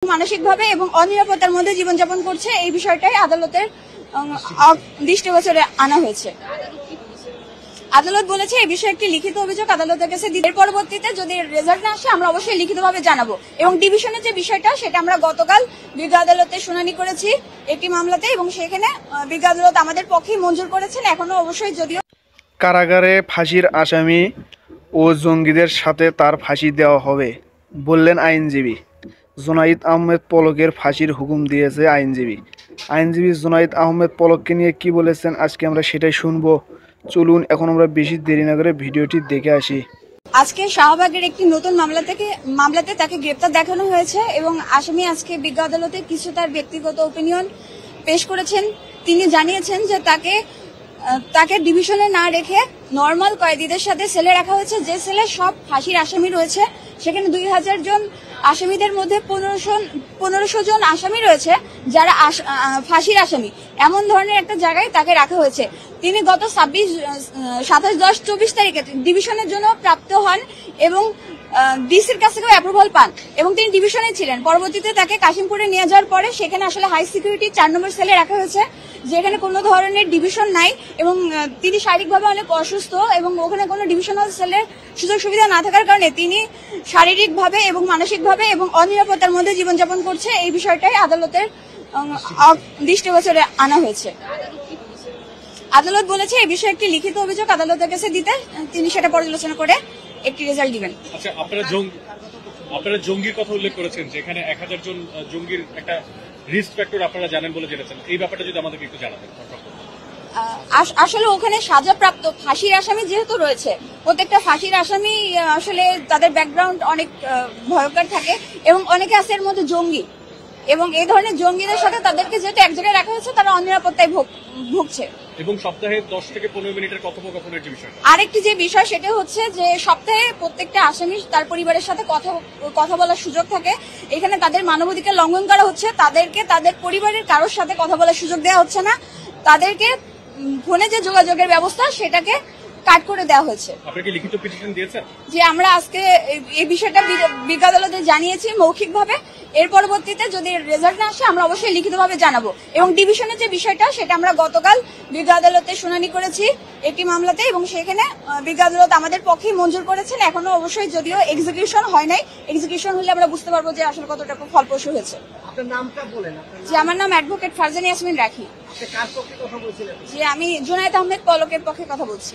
মানসিকভাবে এবং অনিরাপত্তার মধ্যে জীবনযাপন করছে, এই বিষয়টাই আদালতের দৃষ্টিগোচরে আনা হয়েছে। আদালত বলেছে এই বিষয়ে একটি লিখিত অভিযোগ আদালতের কাছে দিতে, এর পরবর্তীতে যদি রেজাল্ট না আসে আমরা অবশ্যই লিখিতভাবে জানাবো। এবং ডিভিশনের যে বিষয়টা সেটা আমরা গতকাল বিজ্ঞ আদালতে শুনানি করেছি একটি মামলাতে, এবং সেখানে বিজ্ঞ আদালত আমাদের পক্ষে মঞ্জুর করেছেন। এখনো অবশ্যই যদিও কারাগারে ফাঁসির আসামি ও জঙ্গিদের সাথে তার ফাঁসি দেওয়া হবে বললেন আইনজীবী। জুনাইদ আহমেদ পলকের ফাঁসির হুকুম দিয়েছে আইনজীবী জুনাইদ আহমেদ পলককে নিয়ে কি বলেছেন আজকে আমরা সেটাই শুনবো। চলুন এখন আমরা বেশি দেরি না করে ভিডিওটি দেখে আসি। আজকে শাহবাগের একটি নতুন মামলাতে তাকে গ্রেপ্তার দেখানো হয়েছে, এবং আসামি আজকে বিজ্ঞ আদালতে কিছু তার ব্যক্তিগত ওপিনিয়ন পেশ করেছেন। তিনি জানিয়েছেন যে তাকে ডিভিশনে না রেখে নর্মাল কয়েদিদের সাথে সেলে রাখা হয়েছে, যে সেলে সব ফাঁসির আসামি রয়েছে। সেখানে 2000 জন আসামিদের মধ্যে 1500 জন আসামি রয়েছে যারা ফাঁসির আসামি। এমন ধরনের একটা জায়গায় তাকে রাখা হয়েছে। তিনি গত 27-10-24 তারিখে ডিভিশনের জন্য প্রাপ্ত হন এবং ডিসির কাছ থেকেও অ্যাপ্রুভাল পান, এবং তিনি ডিভিশনে ছিলেন। পরবর্তীতে তাকে কাশিমপুরে নিয়ে যাওয়ার পরে সেখানে আসলে হাই সিকিউরিটি 4 নম্বর সেলে রাখা হয়েছে, যেখানে কোনো ধরনের ডিভিশন নাই, এবং তিনি শারীরিকভাবে অনেক অসুস্থ, এবং ওখানে কোনো ডিভিশনাল সেলের সুযোগ সুবিধা না থাকার কারণে তিনি শারীরিকভাবে এবং মানসিকভাবে এবং অনিরাপত্তার মধ্যে জীবনযাপন করছে, এই বিষয়টাই আদালতের দৃষ্টিগোচরে আনা হয়েছে। আদালত বলেছে এই বিষয়ে একটি লিখিত অভিযোগ আদালতের কাছে দিতে, তিনি সেটা পর্যালোচনা করে একটি রেজাল্ট দিবেন। আচ্ছা, আপনারা জঙ্গির কথা উল্লেখ করেছেন, যেখানে 1000 জন জঙ্গির একটা রিস্ক ফ্যাক্টর আপনারা জানেন বলে জেনেছেন, এই ব্যাপারটা যদি আমাদেরকে একটু জানাতেন। আসলে ওখানে সাজাপ্রাপ্ত ফাঁসির আসামি যেহেতু রয়েছে, প্রত্যেকটা ফাঁসির আসামি আসলে তাদের ব্যাকগ্রাউন্ড অনেক ভয়ঙ্কর থাকে, এবং অনেকে আছে এর মধ্যে জঙ্গি, এবং এই ধরনের জঙ্গিদের সাথে তাদেরকে যেহেতু এক জায়গায় রাখা হয়েছে তারা অনিরাপত্তায় ভুগছে। এবং সপ্তাহে 10 থেকে 15 মিনিটের কথোপকথনের যে বিষয়, আরেকটি যে বিষয় সেটা হচ্ছে যে সপ্তাহে প্রত্যেকটা আসামি তার পরিবারের সাথে কথা বলার সুযোগ থাকে। এখানে তাদের মানবাধিকার লঙ্ঘন করা হচ্ছে, তাদেরকে তাদের পরিবারের কারোর সাথে কথা বলার সুযোগ দেওয়া হচ্ছে না, তাদেরকে ফোনে যে যোগাযোগের ব্যবস্থা সেটাকে কাট করে দেওয়া হয়েছে। আপনি কি লিখিত পিটিশন দিয়েছেন? যে আমরা আজকে এই বিষয়টা বিজ্ঞ আদালতে জানিয়েছি মৌখিকভাবে। এর পরবর্তীতে যদি রেজাল্ট না আসে আমরা অবশ্যই লিখিতভাবে জানাবো। এবং ডিভিশনের যে বিষয়টা সেটা আমরা গতকাল বিজ্ঞ আদালতে শুনানি করেছি একটি মামলাতে, এবং সেখানে বিজ্ঞ আদালত আমাদের পক্ষে মঞ্জুর করেছেন। এখনো অবশ্যই যদিও এক্সিকিউশন হয় নাই, এক্সিকিউশন হলে আমরা বুঝতে পারবো যে আসলে কতটুকু ফলপ্রসূ হয়েছে। আপনার নামটা বলেন। যে আমার নাম অ্যাডভোকেট ফারজানা ইয়াসমিন রাখি। কার পক্ষে কথা বলছিলেন? যে আমি জুনায়েদ আহমেদ পলকের পক্ষে কথা বলছি।